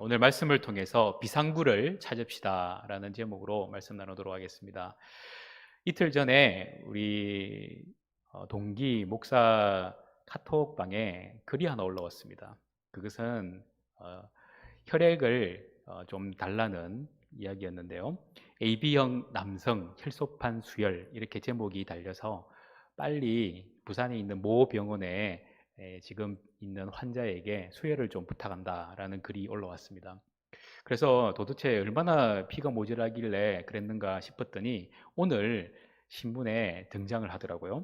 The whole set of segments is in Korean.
오늘 말씀을 통해서 비상구를 찾읍시다라는 제목으로 말씀 나누도록 하겠습니다. 이틀 전에 우리 동기 목사 카톡방에 글이 하나 올라왔습니다. 그것은 혈액을 좀 달라는 이야기였는데요. AB형 남성 혈소판 수혈 이렇게 제목이 달려서 빨리 부산에 있는 모 병원에 지금 있는 환자에게 수혈을 좀 부탁한다라는 글이 올라왔습니다. 그래서 도대체 얼마나 피가 모자라길래 그랬는가 싶었더니 오늘 신문에 등장을 하더라고요.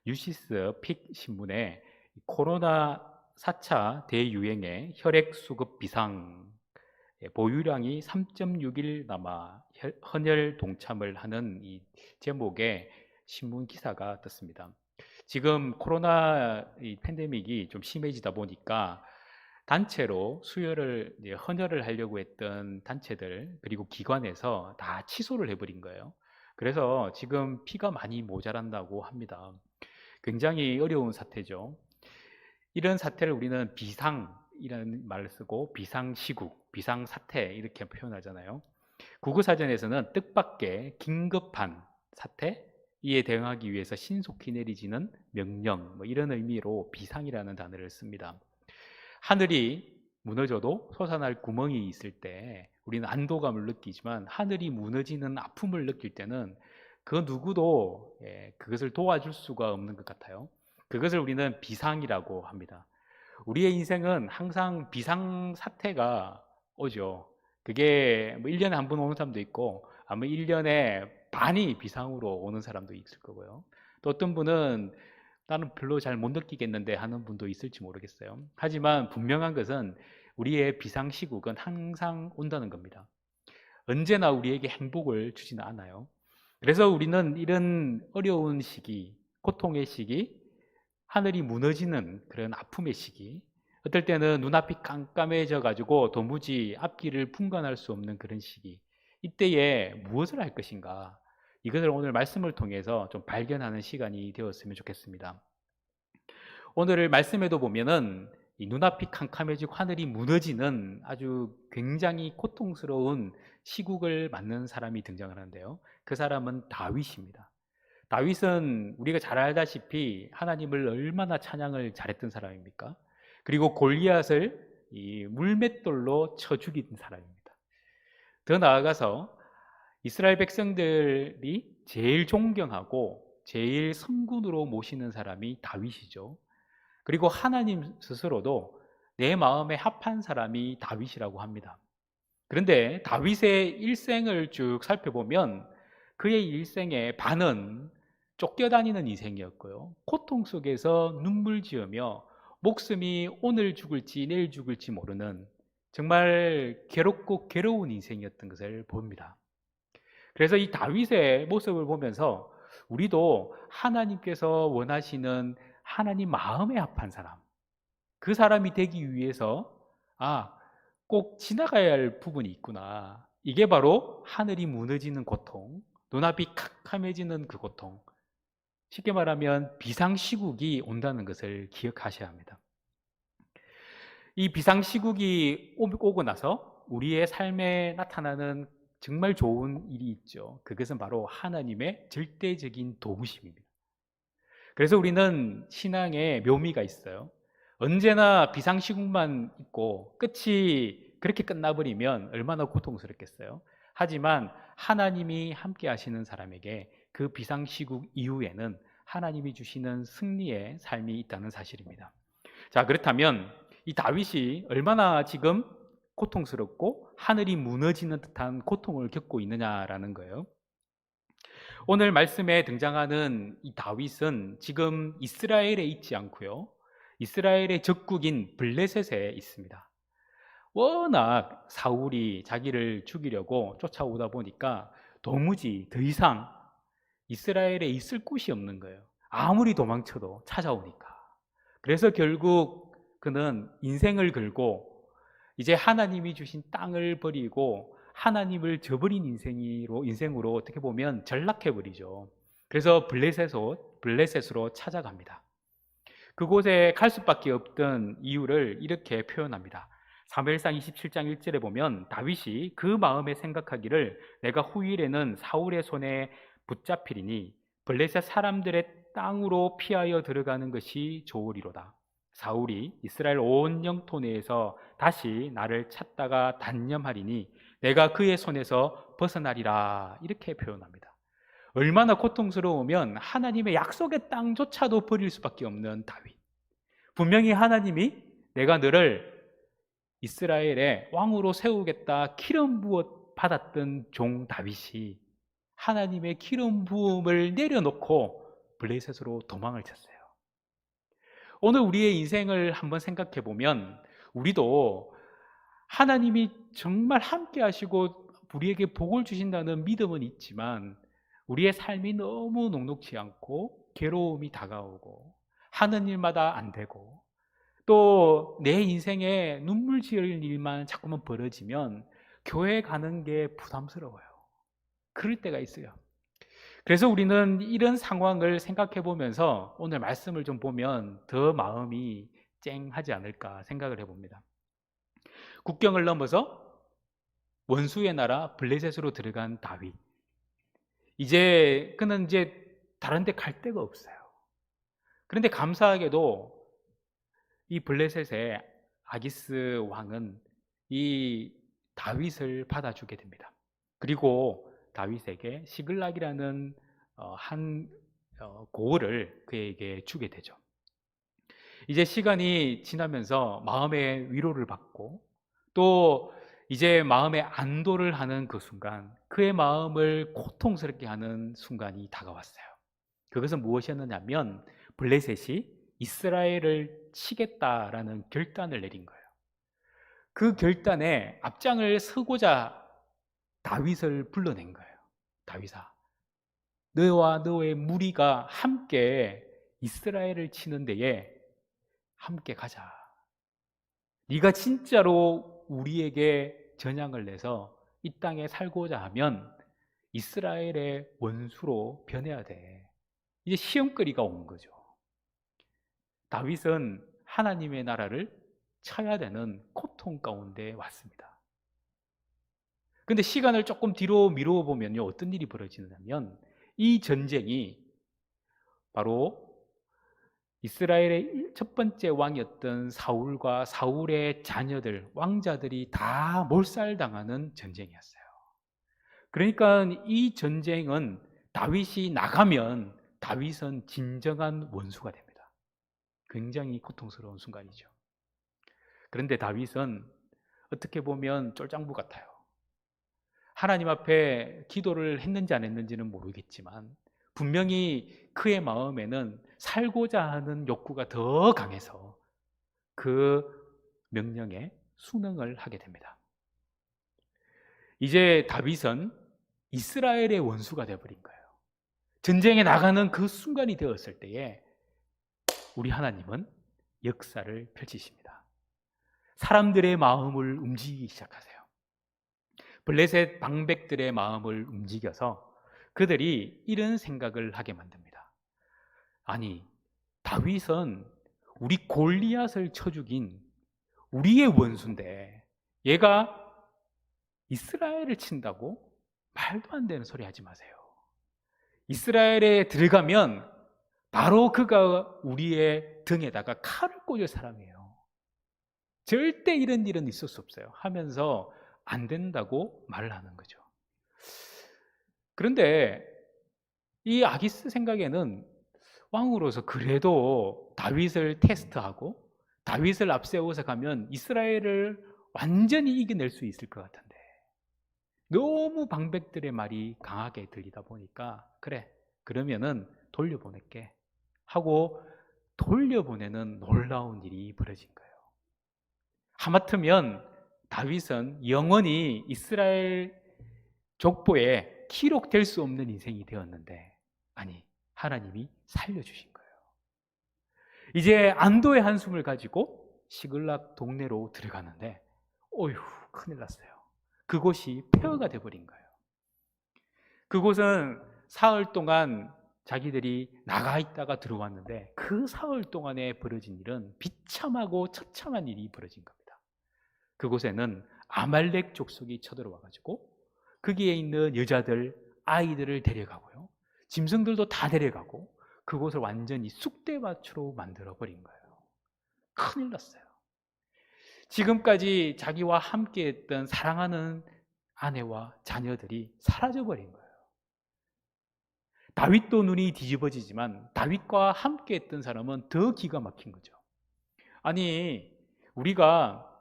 뉴시스 픽 신문에 코로나 4차 대유행의 혈액 수급 비상 보유량이 3.6일 남아 헌혈 동참을 하는 이 제목의 신문 기사가 떴습니다. 지금 코로나 팬데믹이 좀 심해지다 보니까 단체로 수혈을 헌혈을 하려고 했던 단체들 그리고 기관에서 다 취소를 해버린 거예요. 그래서 지금 피가 많이 모자란다고 합니다. 굉장히 어려운 사태죠. 이런 사태를 우리는 비상이라는 말을 쓰고 비상시국, 비상사태 이렇게 표현하잖아요. 국어사전에서는 뜻밖의 긴급한 사태, 이에 대응하기 위해서 신속히 내리지는 명령, 이런 의미로 비상이라는 단어를 씁니다. 하늘이 무너져도 솟아날 구멍이 있을 때 우리는 안도감을 느끼지만 하늘이 무너지는 아픔을 느낄 때는 그 누구도 그것을 도와줄 수가 없는 것 같아요. 그것을 우리는 비상이라고 합니다. 우리의 인생은 항상 비상사태가 오죠. 그게 뭐 1년에 한 번 오는 사람도 있고 아마 1년에 반이 비상으로 오는 사람도 있을 거고요. 또 어떤 분은 나는 별로 잘 못 느끼겠는데 하는 분도 있을지 모르겠어요. 하지만 분명한 것은 우리의 비상시국은 항상 온다는 겁니다. 언제나 우리에게 행복을 주지는 않아요. 그래서 우리는 이런 어려운 시기, 고통의 시기, 하늘이 무너지는 그런 아픔의 시기, 어떨 때는 눈앞이 깜깜해져 가지고 도무지 앞길을 분간할 수 없는 그런 시기, 이때에 무엇을 할 것인가, 이것을 오늘 말씀을 통해서 좀 발견하는 시간이 되었으면 좋겠습니다. 오늘 말씀에도 보면은 이 눈앞이 캄캄해지고 하늘이 무너지는 아주 굉장히 고통스러운 시국을 맞는 사람이 등장을 하는데요. 그 사람은 다윗입니다. 다윗은 우리가 잘 알다시피 하나님을 얼마나 찬양을 잘했던 사람입니까? 그리고 골리앗을 이 물맷돌로 쳐 죽인 사람입니다. 더 나아가서 이스라엘 백성들이 제일 존경하고 제일 성군으로 모시는 사람이 다윗이죠. 그리고 하나님 스스로도 내 마음에 합한 사람이 다윗이라고 합니다. 그런데 다윗의 일생을 쭉 살펴보면 그의 일생의 반은 쫓겨다니는 인생이었고요. 고통 속에서 눈물 지으며 목숨이 오늘 죽을지 내일 죽을지 모르는 정말 괴롭고 괴로운 인생이었던 것을 봅니다. 그래서 이 다윗의 모습을 보면서 우리도 하나님께서 원하시는 하나님 마음에 합한 사람, 그 사람이 되기 위해서 꼭 지나가야 할 부분이 있구나. 이게 바로 하늘이 무너지는 고통, 눈앞이 캄캄해지는 그 고통. 쉽게 말하면 비상시국이 온다는 것을 기억하셔야 합니다. 이 비상시국이 오고 나서 우리의 삶에 나타나는 정말 좋은 일이 있죠. 그것은 바로 하나님의 절대적인 도우심입니다. 그래서 우리는 신앙에 묘미가 있어요. 언제나 비상시국만 있고 끝이 그렇게 끝나버리면 얼마나 고통스럽겠어요. 하지만 하나님이 함께 하시는 사람에게 그 비상시국 이후에는 하나님이 주시는 승리의 삶이 있다는 사실입니다. 자, 그렇다면 이 다윗이 얼마나 지금 고통스럽고 하늘이 무너지는 듯한 고통을 겪고 있느냐라는 거예요. 오늘 말씀에 등장하는 이 다윗은 지금 이스라엘에 있지 않고요. 이스라엘의 적국인 블레셋에 있습니다. 워낙 사울이 자기를 죽이려고 쫓아오다 보니까 도무지 더 이상 이스라엘에 있을 곳이 없는 거예요. 아무리 도망쳐도 찾아오니까. 그래서 결국 그는 인생을 걸고 이제 하나님이 주신 땅을 버리고 하나님을 저버린 인생으로 어떻게 보면 전락해버리죠. 그래서 블레셋으로 찾아갑니다. 그곳에 갈 수밖에 없던 이유를 이렇게 표현합니다. 사무엘상 27장 1절에 보면 다윗이 그 마음에 생각하기를 내가 후일에는 사울의 손에 붙잡히리니 블레셋 사람들의 땅으로 피하여 들어가는 것이 좋으리로다. 사울이 이스라엘 온 영토 내에서 다시 나를 찾다가 단념하리니 내가 그의 손에서 벗어나리라. 이렇게 표현합니다. 얼마나 고통스러우면 하나님의 약속의 땅조차도 버릴 수밖에 없는 다윗. 분명히 하나님이 내가 너를 이스라엘의 왕으로 세우겠다 기름 부어 받았던 종 다윗이 하나님의 기름 부음을 내려놓고 블레셋으로 도망을 쳤어요. 오늘 우리의 인생을 한번 생각해 보면 우리도 하나님이 정말 함께 하시고 우리에게 복을 주신다는 믿음은 있지만 우리의 삶이 너무 녹록지 않고 괴로움이 다가오고 하는 일마다 안 되고 또 내 인생에 눈물 지을 일만 자꾸만 벌어지면 교회 가는 게 부담스러워요. 그럴 때가 있어요. 그래서 우리는 이런 상황을 생각해 보면서 오늘 말씀을 좀 보면 더 마음이 쨍하지 않을까 생각을 해봅니다. 국경을 넘어서 원수의 나라 블레셋으로 들어간 다윗. 그는 이제 다른 데 갈 데가 없어요. 그런데 감사하게도 이 블레셋의 아기스 왕은 이 다윗을 받아주게 됩니다. 그리고 다윗에게 시글락이라는 한 고을을 그에게 주게 되죠. 이제 시간이 지나면서 마음의 위로를 받고 또 이제 마음의 안도를 하는 그 순간 그의 마음을 고통스럽게 하는 순간이 다가왔어요. 그것은 무엇이었느냐면 블레셋이 이스라엘을 치겠다라는 결단을 내린 거예요. 그 결단에 앞장을 서고자 다윗을 불러낸 거예요. 다윗아, 너와 너의 무리가 함께 이스라엘을 치는 데에 함께 가자. 네가 진짜로 우리에게 전향을 내서 이 땅에 살고자 하면 이스라엘의 원수로 변해야 돼. 이제 시험거리가 온 거죠. 다윗은 하나님의 나라를 쳐야 되는 고통 가운데 왔습니다. 근데 시간을 조금 뒤로 미루어 보면요, 어떤 일이 벌어지냐면 이 전쟁이 바로 이스라엘의 첫 번째 왕이었던 사울과 사울의 자녀들, 왕자들이 다 몰살당하는 전쟁이었어요. 그러니까 이 전쟁은 다윗이 나가면 다윗은 진정한 원수가 됩니다. 굉장히 고통스러운 순간이죠. 그런데 다윗은 어떻게 보면 쫄장부 같아요. 하나님 앞에 기도를 했는지 안 했는지는 모르겠지만 분명히 그의 마음에는 살고자 하는 욕구가 더 강해서 그 명령에 순응을 하게 됩니다. 이제 다윗은 이스라엘의 원수가 되어버린 거예요. 전쟁에 나가는 그 순간이 되었을 때에 우리 하나님은 역사를 펼치십니다. 사람들의 마음을 움직이기 시작하세요. 블레셋 방백들의 마음을 움직여서 그들이 이런 생각을 하게 만듭니다. 아니, 다윗은 우리 골리앗을 쳐 죽인 우리의 원수인데 얘가 이스라엘을 친다고? 말도 안 되는 소리 하지 마세요. 이스라엘에 들어가면 바로 그가 우리의 등에다가 칼을 꽂을 사람이에요. 절대 이런 일은 있을 수 없어요 하면서 안 된다고 말을 하는 거죠. 그런데 이 아기스 생각에는 왕으로서 그래도 다윗을 테스트하고 다윗을 앞세워서 가면 이스라엘을 완전히 이겨낼 수 있을 것 같은데 너무 방백들의 말이 강하게 들리다 보니까 그래, 그러면은 돌려보낼게 하고 돌려보내는 놀라운 일이 벌어진 거예요. 하마터면 다윗은 영원히 이스라엘 족보에 기록될 수 없는 인생이 되었는데 아니, 하나님이 살려주신 거예요. 이제 안도의 한숨을 가지고 시글락 동네로 들어가는데 어휴, 큰일 났어요. 그곳이 폐허가 돼버린 거예요. 그곳은 사흘 동안 자기들이 나가 있다가 들어왔는데 그 사흘 동안에 벌어진 일은 비참하고 처참한 일이 벌어진 겁니다. 그곳에는 아말렉 족속이 쳐들어와 가지고 거기에 있는 여자들, 아이들을 데려가고요. 짐승들도 다 데려가고 그곳을 완전히 쑥대밭으로 만들어 버린 거예요. 큰일 났어요. 지금까지 자기와 함께 했던 사랑하는 아내와 자녀들이 사라져 버린 거예요. 다윗도 눈이 뒤집어지지만 다윗과 함께 했던 사람은 더 기가 막힌 거죠. 아니, 우리가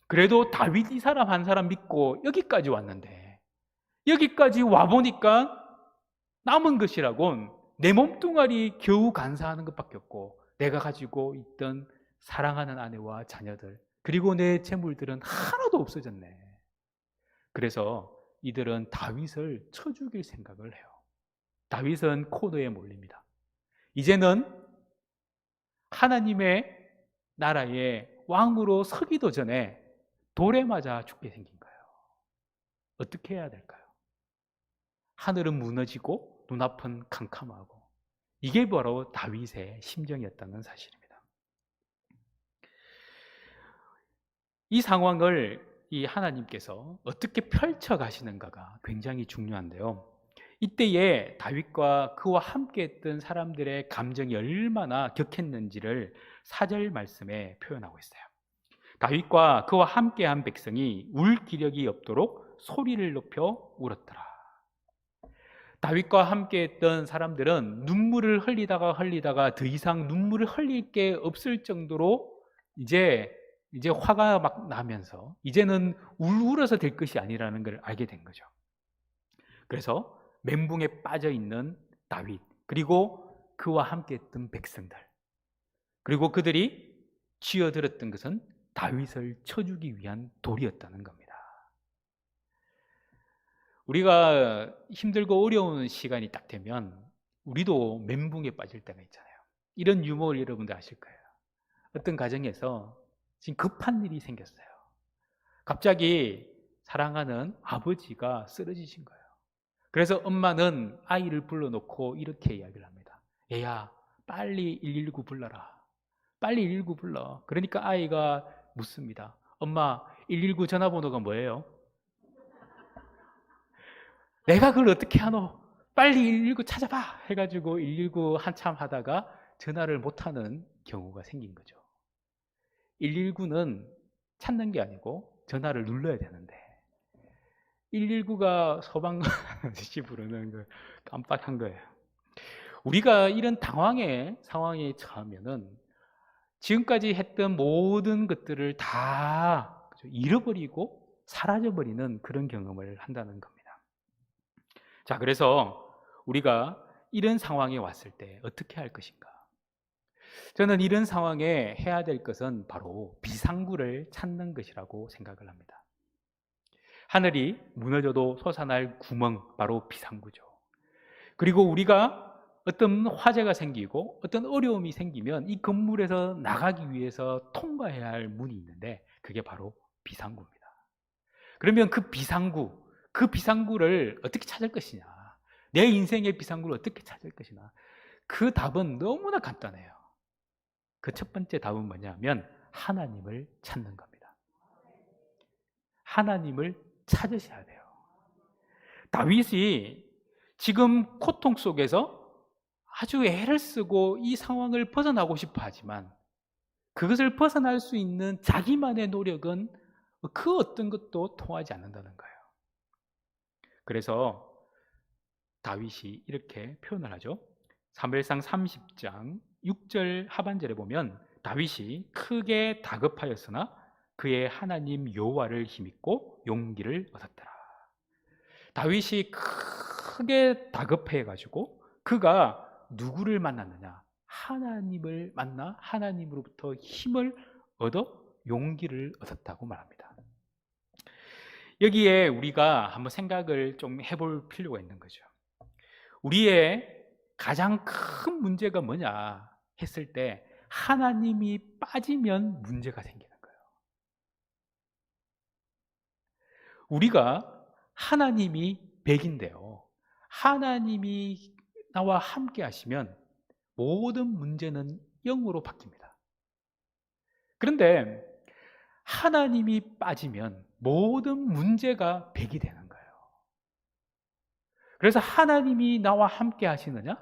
그래도 다윗 이 사람 한 사람 믿고 여기까지 왔는데 여기까지 와보니까 남은 것이라곤 내 몸뚱아리 겨우 간사하는 것밖에 없고 내가 가지고 있던 사랑하는 아내와 자녀들 그리고 내 재물들은 하나도 없어졌네. 그래서 이들은 다윗을 쳐 죽일 생각을 해요. 다윗은 코너에 몰립니다. 이제는 하나님의 나라의 왕으로 서기도 전에 돌에 맞아 죽게 생긴 거예요. 어떻게 해야 될까요? 하늘은 무너지고 눈앞은 캄캄하고 이게 바로 다윗의 심정이었다는 사실입니다. 이 상황을 이 하나님께서 어떻게 펼쳐 가시는가가 굉장히 중요한데요. 이때에 다윗과 그와 함께 했던 사람들의 감정이 얼마나 격했는지를 4절 말씀에 표현하고 있어요. 다윗과 그와 함께한 백성이 울 기력이 없도록 소리를 높여 울었더라. 다윗과 함께했던 사람들은 눈물을 흘리다가 더 이상 눈물을 흘릴 게 없을 정도로 이제 화가 막 나면서 이제는 울어서 될 것이 아니라는 걸 알게 된 거죠. 그래서 멘붕에 빠져 있는 다윗 그리고 그와 함께했던 백성들 그리고 그들이 쥐어들었던 것은 다윗을 쳐주기 위한 돌이었다는 겁니다. 우리가 힘들고 어려운 시간이 딱 되면 우리도 멘붕에 빠질 때가 있잖아요. 이런 유머를 여러분들 아실 거예요. 어떤 가정에서 지금 급한 일이 생겼어요. 갑자기 사랑하는 아버지가 쓰러지신 거예요. 그래서 엄마는 아이를 불러놓고 이렇게 이야기를 합니다. 얘야, 빨리 119 불러라. 빨리 119 불러. 그러니까 아이가 묻습니다. 엄마, 119 전화번호가 뭐예요? 내가 그걸 어떻게 하노? 빨리 119 찾아봐! 해가지고 119 한참 하다가 전화를 못하는 경우가 생긴 거죠. 119는 찾는 게 아니고 전화를 눌러야 되는데 119가 소방 아저씨 부르는 걸 깜빡한 거예요. 우리가 이런 당황의 상황에 처하면은 지금까지 했던 모든 것들을 다 잃어버리고 사라져버리는 그런 경험을 한다는 겁니다. 자, 그래서 우리가 이런 상황에 왔을 때 어떻게 할 것인가? 저는 이런 상황에 해야 될 것은 바로 비상구를 찾는 것이라고 생각을 합니다. 하늘이 무너져도 솟아날 구멍, 바로 비상구죠. 그리고 우리가 어떤 화재가 생기고 어떤 어려움이 생기면 이 건물에서 나가기 위해서 통과해야 할 문이 있는데 그게 바로 비상구입니다. 그러면 그 비상구를 어떻게 찾을 것이냐? 내 인생의 비상구를 어떻게 찾을 것이냐? 그 답은 너무나 간단해요. 그 첫 번째 답은 뭐냐면 하나님을 찾는 겁니다. 하나님을 찾으셔야 돼요. 다윗이 지금 고통 속에서 아주 애를 쓰고 이 상황을 벗어나고 싶어 하지만 그것을 벗어날 수 있는 자기만의 노력은 그 어떤 것도 통하지 않는다는 거예요. 그래서 다윗이 이렇게 표현을 하죠. 사무엘상 30장 6절 하반절에 보면 다윗이 크게 다급하였으나 그의 하나님 여호와를 힘입고 용기를 얻었더라. 다윗이 크게 다급해 가지고 그가 누구를 만났느냐? 하나님을 만나 하나님으로부터 힘을 얻어 용기를 얻었다고 말합니다. 여기에 우리가 한번 생각을 좀 해볼 필요가 있는 거죠. 우리의 가장 큰 문제가 뭐냐 했을 때 하나님이 빠지면 문제가 생기는 거예요. 우리가 하나님이 100인데요. 하나님이 나와 함께 하시면 모든 문제는 0으로 바뀝니다. 그런데 하나님이 빠지면 모든 문제가 백이 되는 거예요. 그래서 하나님이 나와 함께 하시느냐?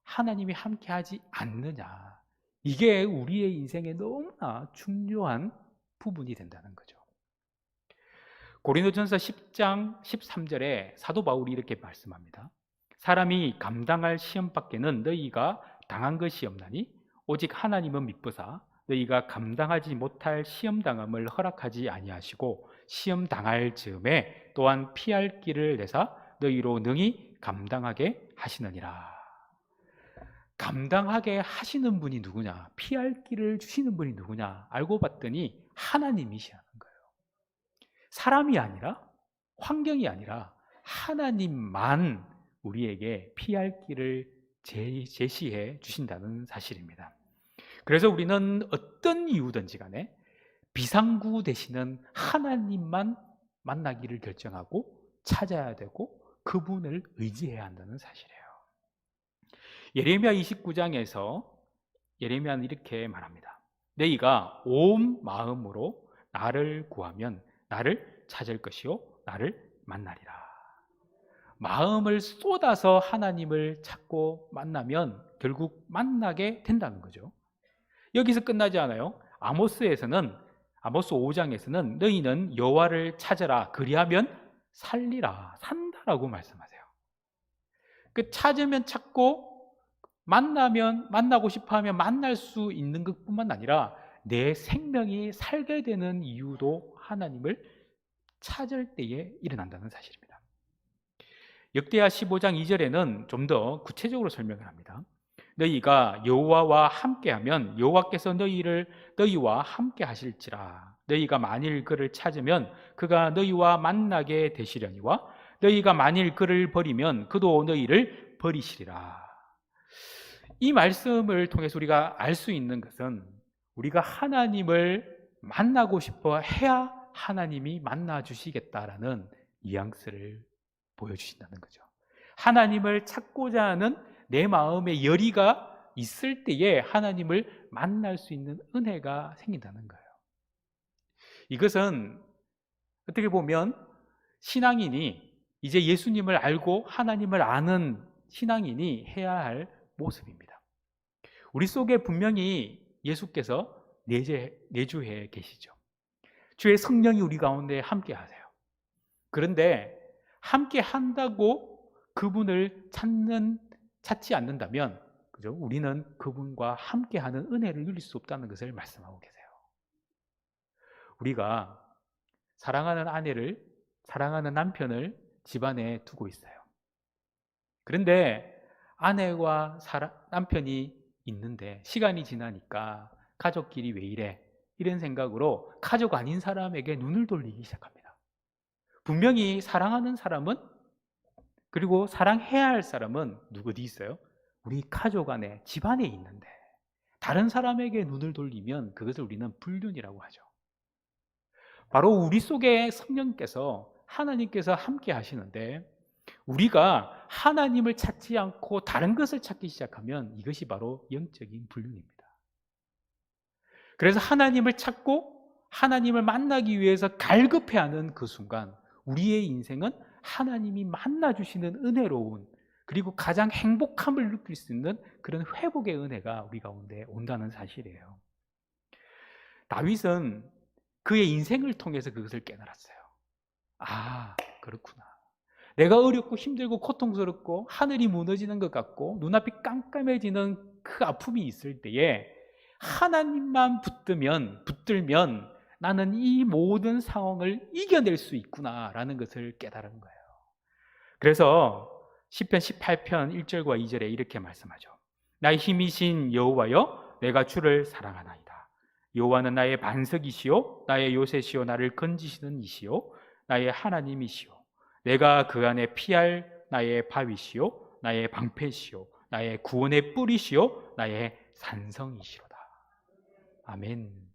하나님이 함께 하지 않느냐? 이게 우리의 인생에 너무나 중요한 부분이 된다는 거죠. 고린도전서 10장 13절에 사도 바울이 이렇게 말씀합니다. 사람이 감당할 시험 밖에는 너희가 당한 것이 없나니 오직 하나님은 미쁘사 너희가 감당하지 못할 시험 당함을 허락하지 아니하시고 시험 당할 즈음에 또한 피할 길을 내사 너희로 능히 감당하게 하시느니라. 감당하게 하시는 분이 누구냐? 피할 길을 주시는 분이 누구냐? 알고 봤더니 하나님이시라는 거예요. 사람이 아니라, 환경이 아니라 하나님만 우리에게 피할 길을 제시해 주신다는 사실입니다. 그래서 우리는 어떤 이유든지 간에 비상구 되시는 하나님만 만나기를 결정하고 찾아야 되고 그분을 의지해야 한다는 사실이에요. 예레미야 29장에서 예레미야는 이렇게 말합니다. 너희가 온 마음으로 나를 구하면 나를 찾을 것이요 나를 만나리라. 마음을 쏟아서 하나님을 찾고 만나면 결국 만나게 된다는 거죠. 여기서 끝나지 않아요. 아모스에서는 아모스 5장에서는 너희는 여호와를 찾아라 그리하면 살리라 산다라고 말씀하세요. 그 찾으면 찾고 만나면 만나고 싶어하면 만날 수 있는 것뿐만 아니라 내 생명이 살게 되는 이유도 하나님을 찾을 때에 일어난다는 사실입니다. 역대하 15장 2절에는 좀 더 구체적으로 설명을 합니다. 너희가 여호와와 함께하면 여호와께서 너희와 함께 하실지라. 너희가 만일 그를 찾으면 그가 너희와 만나게 되시려니와 너희가 만일 그를 버리면 그도 너희를 버리시리라. 이 말씀을 통해서 우리가 알 수 있는 것은 우리가 하나님을 만나고 싶어 해야 하나님이 만나 주시겠다라는 뉘앙스를 보여주신다는 거죠. 하나님을 찾고자 하는 내 마음의 열의가 있을 때에 하나님을 만날 수 있는 은혜가 생긴다는 거예요. 이것은 어떻게 보면 신앙인이 이제 예수님을 알고 하나님을 아는 신앙인이 해야 할 모습입니다. 우리 속에 분명히 예수께서 내주해 계시죠. 주의 성령이 우리 가운데 함께 하세요. 그런데 함께 한다고 그분을 찾지 않는다면 그죠? 우리는 그분과 함께 하는 은혜를 누릴 수 없다는 것을 말씀하고 계세요. 우리가 사랑하는 아내를, 사랑하는 남편을 집안에 두고 있어요. 그런데 아내와 남편이 있는데 시간이 지나니까 가족끼리 왜 이래? 이런 생각으로 가족 아닌 사람에게 눈을 돌리기 시작합니다. 분명히 사랑하는 사람은 그리고 사랑해야 할 사람은 어디 있어요? 우리 가족 안에, 집안에 있는데 다른 사람에게 눈을 돌리면 그것을 우리는 불륜이라고 하죠. 바로 우리 속에 성령께서 하나님께서 함께 하시는데 우리가 하나님을 찾지 않고 다른 것을 찾기 시작하면 이것이 바로 영적인 불륜입니다. 그래서 하나님을 찾고 하나님을 만나기 위해서 갈급해하는 그 순간 우리의 인생은 하나님이 만나주시는 은혜로운 그리고 가장 행복함을 느낄 수 있는 그런 회복의 은혜가 우리 가운데 온다는 사실이에요. 다윗은 그의 인생을 통해서 그것을 깨달았어요. 아, 그렇구나. 내가 어렵고 힘들고 고통스럽고 하늘이 무너지는 것 같고 눈앞이 깜깜해지는 그 아픔이 있을 때에 하나님만 붙들면 나는 이 모든 상황을 이겨낼 수 있구나라는 것을 깨달은 거예요. 그래서 시편 18편 1절과 2절에 이렇게 말씀하죠. 나의 힘이신 여호와여 내가 주를 사랑하나이다. 여호와는 나의 반석이시요 나의 요새시요 나를 건지시는 이시요 나의 하나님이시요 내가 그 안에 피할 나의 바위시요 나의 방패시요 나의 구원의 뿌리시요 나의 산성이시로다. 아멘.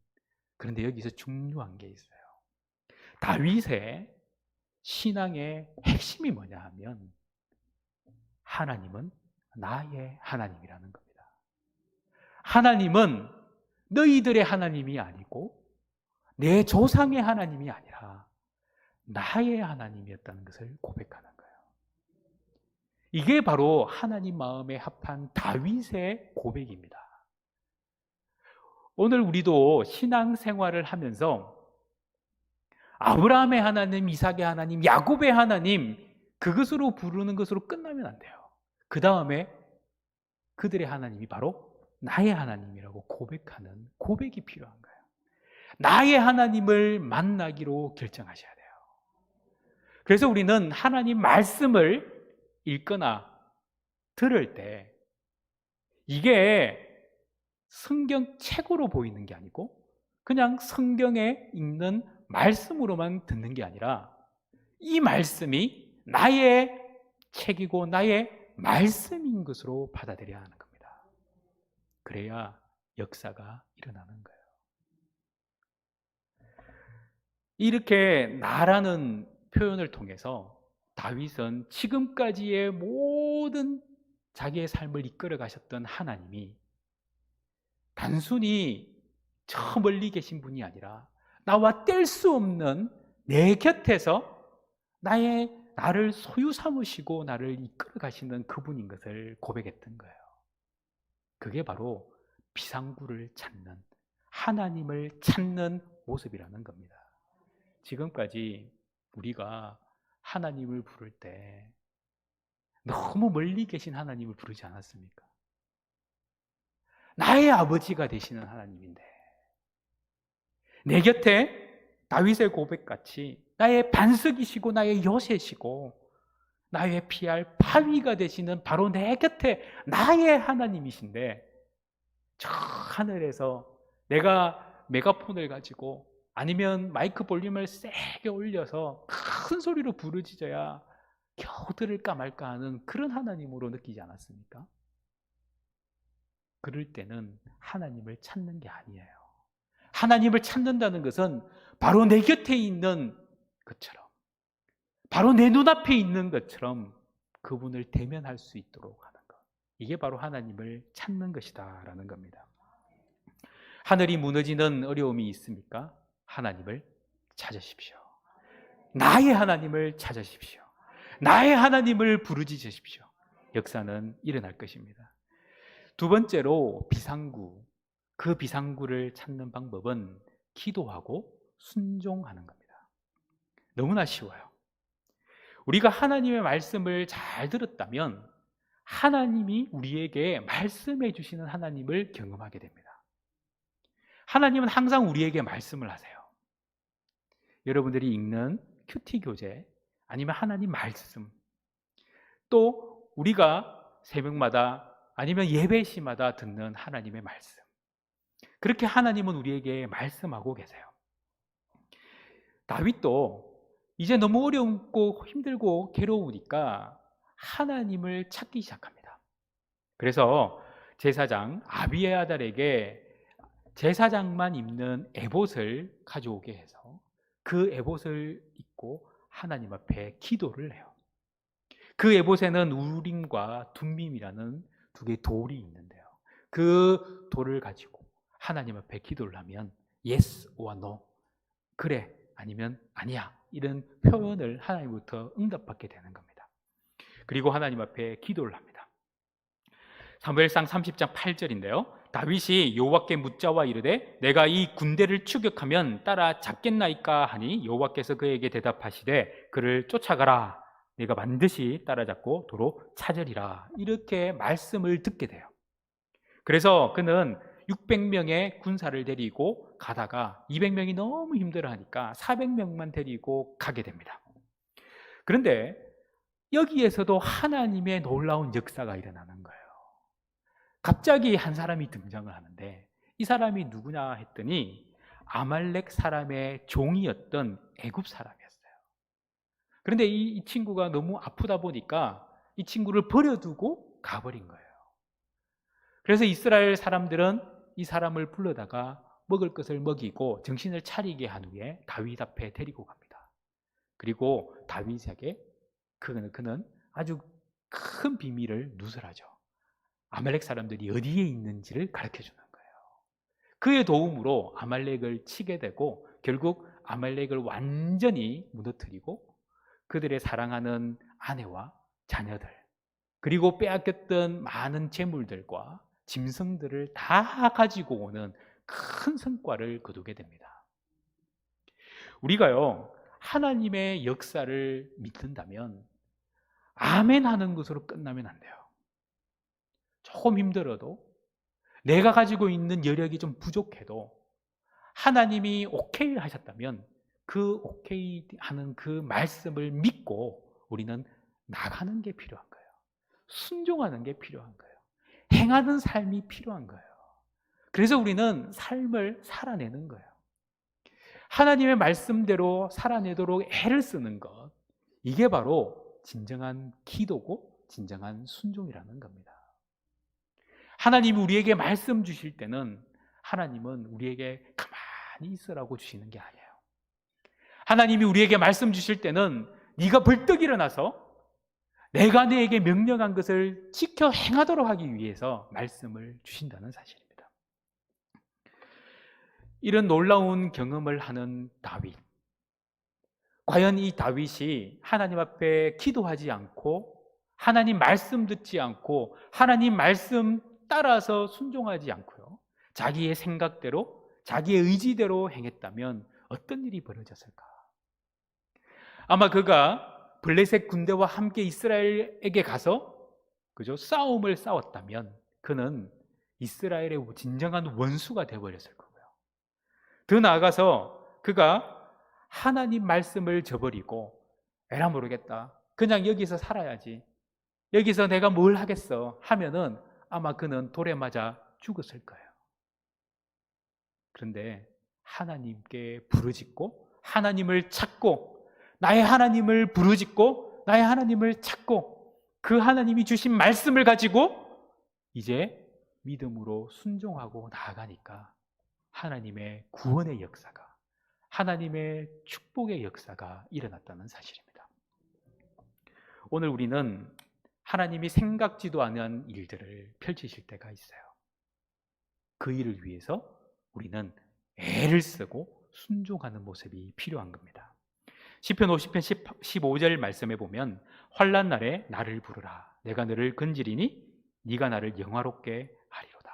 그런데 여기서 중요한 게 있어요. 다윗의 신앙의 핵심이 뭐냐 하면 하나님은 나의 하나님이라는 겁니다. 하나님은 너희들의 하나님이 아니고 내 조상의 하나님이 아니라 나의 하나님이었다는 것을 고백하는 거예요. 이게 바로 하나님 마음에 합한 다윗의 고백입니다. 오늘 우리도 신앙생활을 하면서 아브라함의 하나님, 이삭의 하나님, 야곱의 하나님, 그것으로 부르는 것으로 끝나면 안 돼요. 그 다음에 그들의 하나님이 바로 나의 하나님이라고 고백하는 고백이 필요한 거예요. 나의 하나님을 만나기로 결정하셔야 돼요. 그래서 우리는 하나님 말씀을 읽거나 들을 때 이게 성경책으로 보이는 게 아니고 그냥 성경에 읽는 말씀으로만 듣는 게 아니라 이 말씀이 나의 책이고 나의 말씀인 것으로 받아들여야 하는 겁니다. 그래야 역사가 일어나는 거예요. 이렇게 나라는 표현을 통해서 다윗은 지금까지의 모든 자기의 삶을 이끌어 가셨던 하나님이 단순히 저 멀리 계신 분이 아니라 나와 뗄 수 없는 내 곁에서 나를 소유 삼으시고 나를 이끌어 가시는 그분인 것을 고백했던 거예요. 그게 바로 비상구를 찾는, 하나님을 찾는 모습이라는 겁니다. 지금까지 우리가 하나님을 부를 때 너무 멀리 계신 하나님을 부르지 않았습니까? 나의 아버지가 되시는 하나님인데 내 곁에 다윗의 고백같이 나의 반석이시고 나의 요새시고 나의 피할 바위가 되시는 바로 내 곁에 나의 하나님이신데 저 하늘에서 내가 메가폰을 가지고 아니면 마이크 볼륨을 세게 올려서 큰 소리로 부르짖어야 겨우 들을까 말까 하는 그런 하나님으로 느끼지 않았습니까? 그럴 때는 하나님을 찾는 게 아니에요. 하나님을 찾는다는 것은 바로 내 곁에 있는 것처럼, 바로 내 눈앞에 있는 것처럼 그분을 대면할 수 있도록 하는 것. 이게 바로 하나님을 찾는 것이다라는 겁니다. 하늘이 무너지는 어려움이 있습니까? 하나님을 찾으십시오. 나의 하나님을 찾으십시오. 나의 하나님을 부르짖으십시오. 역사는 일어날 것입니다. 두 번째로 비상구. 그 비상구를 찾는 방법은 기도하고 순종하는 겁니다. 너무나 쉬워요. 우리가 하나님의 말씀을 잘 들었다면 하나님이 우리에게 말씀해 주시는 하나님을 경험하게 됩니다. 하나님은 항상 우리에게 말씀을 하세요. 여러분들이 읽는 큐티 교재 아니면 하나님 말씀, 또 우리가 새벽마다 아니면 예배 시마다 듣는 하나님의 말씀, 그렇게 하나님은 우리에게 말씀하고 계세요. 다윗도 이제 너무 어렵고 힘들고 괴로우니까 하나님을 찾기 시작합니다. 그래서 제사장 아비아달에게 제사장만 입는 에봇을 가져오게 해서 그 에봇을 입고 하나님 앞에 기도를 해요. 그 에봇에는 우림과 둠밈이라는 두 개의 돌이 있는데요. 그 돌을 가지고 하나님 앞에 기도를 하면 yes or no, 그래 아니면 아니야, 이런 표현을 하나님부터 응답받게 되는 겁니다. 그리고 하나님 앞에 기도를 합니다. 사무엘상 30장 8절인데요. 다윗이 여호와께 묻자와 이르되 내가 이 군대를 추격하면 따라 잡겠나이까 하니 여호와께서 그에게 대답하시되 그를 쫓아가라, 내가 반드시 따라잡고 도로 찾으리라, 이렇게 말씀을 듣게 돼요. 그래서 그는 600명의 군사를 데리고 가다가 200명이 너무 힘들어하니까 400명만 데리고 가게 됩니다. 그런데 여기에서도 하나님의 놀라운 역사가 일어나는 거예요. 갑자기 한 사람이 등장을 하는데 이 사람이 누구냐 했더니 아말렉 사람의 종이었던 애굽 사람이었어요. 그런데 이 친구가 너무 아프다 보니까 이 친구를 버려두고 가버린 거예요. 그래서 이스라엘 사람들은 이 사람을 불러다가 먹을 것을 먹이고 정신을 차리게 한 후에 다윗 앞에 데리고 갑니다. 그리고 다윗에게 그는 아주 큰 비밀을 누설하죠. 아말렉 사람들이 어디에 있는지를 가르쳐 주는 거예요. 그의 도움으로 아말렉을 치게 되고 결국 아말렉을 완전히 무너뜨리고 그들의 사랑하는 아내와 자녀들, 그리고 빼앗겼던 많은 재물들과 짐승들을 다 가지고 오는 큰 성과를 거두게 됩니다. 우리가요, 하나님의 역사를 믿는다면 아멘 하는 것으로 끝나면 안 돼요. 조금 힘들어도, 내가 가지고 있는 여력이 좀 부족해도 하나님이 오케이 하셨다면 그 오케이 하는 그 말씀을 믿고 우리는 나가는 게 필요한 거예요. 순종하는 게 필요한 거예요. 행하는 삶이 필요한 거예요. 그래서 우리는 삶을 살아내는 거예요. 하나님의 말씀대로 살아내도록 애를 쓰는 것, 이게 바로 진정한 기도고 진정한 순종이라는 겁니다. 하나님이 우리에게 말씀 주실 때는 하나님은 우리에게 가만히 있으라고 주시는 게 아니에요. 하나님이 우리에게 말씀 주실 때는 네가 벌떡 일어나서 내가 너에게 명령한 것을 지켜 행하도록 하기 위해서 말씀을 주신다는 사실입니다. 이런 놀라운 경험을 하는 다윗, 과연 이 다윗이 하나님 앞에 기도하지 않고 하나님 말씀 듣지 않고 하나님 말씀 따라서 순종하지 않고요, 자기의 생각대로 자기의 의지대로 행했다면 어떤 일이 벌어졌을까? 아마 그가 블레셋 군대와 함께 이스라엘에게 가서 싸움을 싸웠다면 그는 이스라엘의 진정한 원수가 되어버렸을 거고요. 더 나아가서 그가 하나님 말씀을 저버리고 에라 모르겠다, 그냥 여기서 살아야지, 여기서 내가 뭘 하겠어 하면은 아마 그는 돌에 맞아 죽었을 거예요. 그런데 하나님께 부르짖고 하나님을 찾고, 나의 하나님을 부르짖고 나의 하나님을 찾고 그 하나님이 주신 말씀을 가지고 이제 믿음으로 순종하고 나아가니까 하나님의 구원의 역사가, 하나님의 축복의 역사가 일어났다는 사실입니다. 오늘 우리는 하나님이 생각지도 않은 일들을 펼치실 때가 있어요. 그 일을 위해서 우리는 애를 쓰고 순종하는 모습이 필요한 겁니다. 시편 50편 15절 말씀에 보면 환난 날에 나를 부르라, 내가 너를 건지리니 네가 나를 영화롭게 하리로다.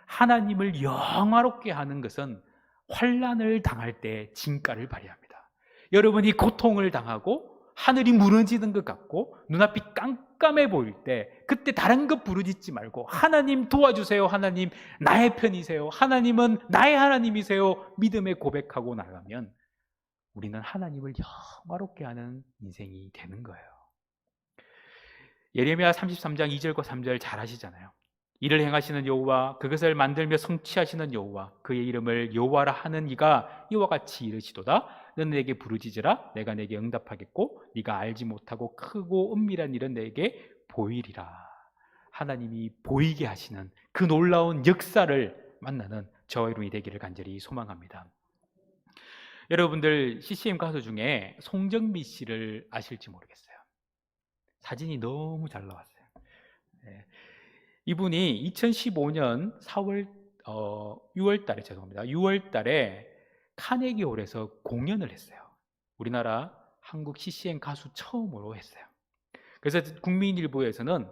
하나님을 영화롭게 하는 것은 환난을 당할 때 진가를 발휘합니다. 여러분이 고통을 당하고 하늘이 무너지는 것 같고 눈앞이 깜깜해 보일 때 그때 다른 것 부르짖지 말고 하나님 도와주세요, 하나님 나의 편이세요, 하나님은 나의 하나님이세요, 믿음의 고백하고 나가면 우리는 하나님을 영화롭게 하는 인생이 되는 거예요. 예레미야 33장 2절과 3절 잘 아시잖아요. 이를 행하시는 여호와, 그것을 만들며 성취하시는 여호와, 그의 이름을 여호와라 하는 이가 이와 같이 이르시도다. 너는 내게 부르짖으라, 내가 내게 응답하겠고 네가 알지 못하고 크고 은밀한 일은 내게 보이리라. 하나님이 보이게 하시는 그 놀라운 역사를 만나는 저와 여러분이 되기를 간절히 소망합니다. 여러분들 CCM 가수 중에 송정미 씨를 아실지 모르겠어요. 사진이 너무 잘 나왔어요. 네. 이분이 2015년 6월 달에 6월 달에 카네기홀에서 공연을 했어요. 우리나라 한국 CCM 가수 처음으로 했어요. 그래서 국민일보에서는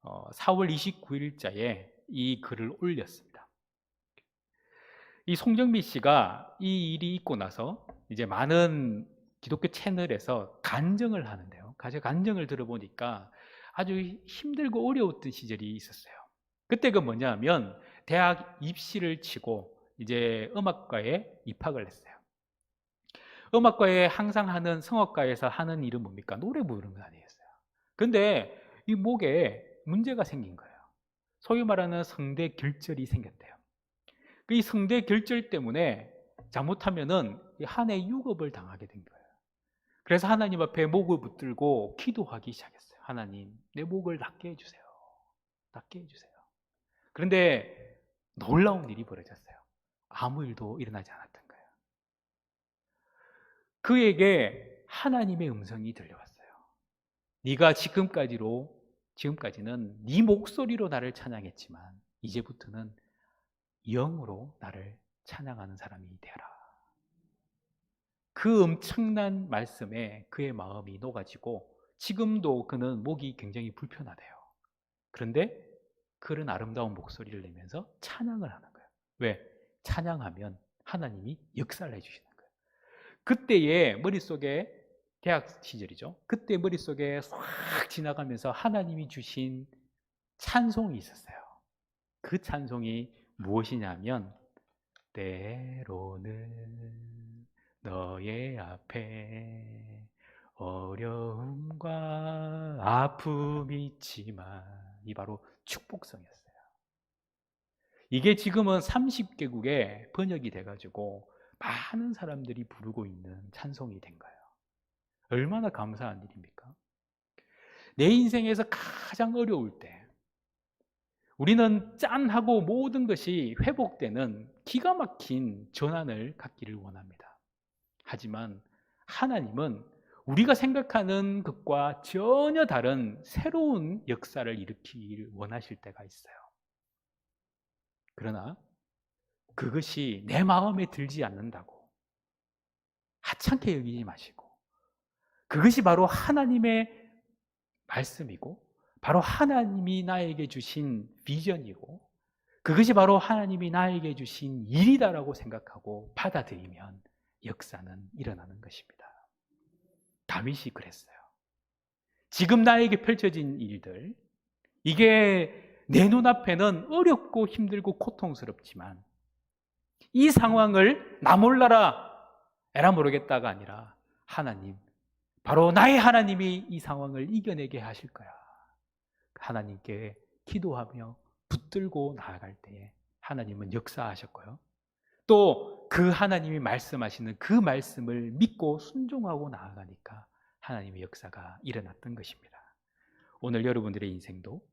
4월 29일자에 이 글을 올렸습니다. 이 송정미 씨가 이 일이 있고 나서 이제 많은 기독교 채널에서 간증을 하는데요. 간증을 들어보니까 아주 힘들고 어려웠던 시절이 있었어요. 그때가 뭐냐면 대학 입시를 치고 이제 음악과에 입학을 했어요. 음악과에 항상 하는, 성악과에서 하는 일은 뭡니까? 노래 부르는 거 아니겠어요? 근데 이 목에 문제가 생긴 거예요. 소위 말하는 성대 결절이 생겼대요. 이 성대 결절 때문에 잘못하면은 한 해 유급을 당하게 된 거예요. 그래서 하나님 앞에 목을 붙들고 기도하기 시작했어요. 하나님, 내 목을 낫게 해주세요. 낫게 해주세요. 그런데 놀라운 일이 벌어졌어요. 아무 일도 일어나지 않았던 거예요. 그에게 하나님의 음성이 들려왔어요. 네가 지금까지는 네 목소리로 나를 찬양했지만 이제부터는 영으로 나를 찬양하는 사람이 되어라. 그 엄청난 말씀에 그의 마음이 녹아지고 지금도 그는 목이 굉장히 불편하대요. 그런데 그런 아름다운 목소리를 내면서 찬양을 하는 거예요. 왜? 찬양하면 하나님이 역사를 해주시는 거예요. 그때의 머릿속에, 대학 시절이죠. 그때 머릿속에 싹 지나가면서 하나님이 주신 찬송이 있었어요. 그 찬송이 무엇이냐면 때로는 너의 앞에 어려움과 아픔이 있지만, 이 바로 축복성이었어요. 이게 지금은 30개국에 번역이 돼가지고 많은 사람들이 부르고 있는 찬송이 된 거예요. 얼마나 감사한 일입니까? 내 인생에서 가장 어려울 때 우리는 짠하고 모든 것이 회복되는 기가 막힌 전환을 갖기를 원합니다. 하지만 하나님은 우리가 생각하는 것과 전혀 다른 새로운 역사를 일으키기를 원하실 때가 있어요. 그러나 그것이 내 마음에 들지 않는다고 하찮게 여기지 마시고, 그것이 바로 하나님의 말씀이고 바로 하나님이 나에게 주신 비전이고 그것이 바로 하나님이 나에게 주신 일이다라고 생각하고 받아들이면 역사는 일어나는 것입니다. 다윗이 그랬어요. 지금 나에게 펼쳐진 일들, 이게 내 눈앞에는 어렵고 힘들고 고통스럽지만 이 상황을 나 몰라라 에라 모르겠다가 아니라 하나님, 바로 나의 하나님이 이 상황을 이겨내게 하실 거야. 하나님께 기도하며 붙들고 나아갈 때에 하나님은 역사하셨고요. 또 그 하나님이 말씀하시는 그 말씀을 믿고 순종하고 나아가니까 하나님의 역사가 일어났던 것입니다. 오늘 여러분들의 인생도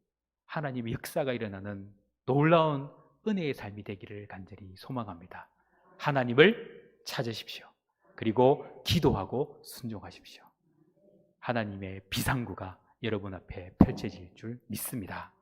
하나님의 역사가 일어나는 놀라운 은혜의 삶이 되기를 간절히 소망합니다. 하나님을 찾으십시오. 그리고 기도하고 순종하십시오. 하나님의 비상구가 여러분 앞에 펼쳐질 줄 믿습니다.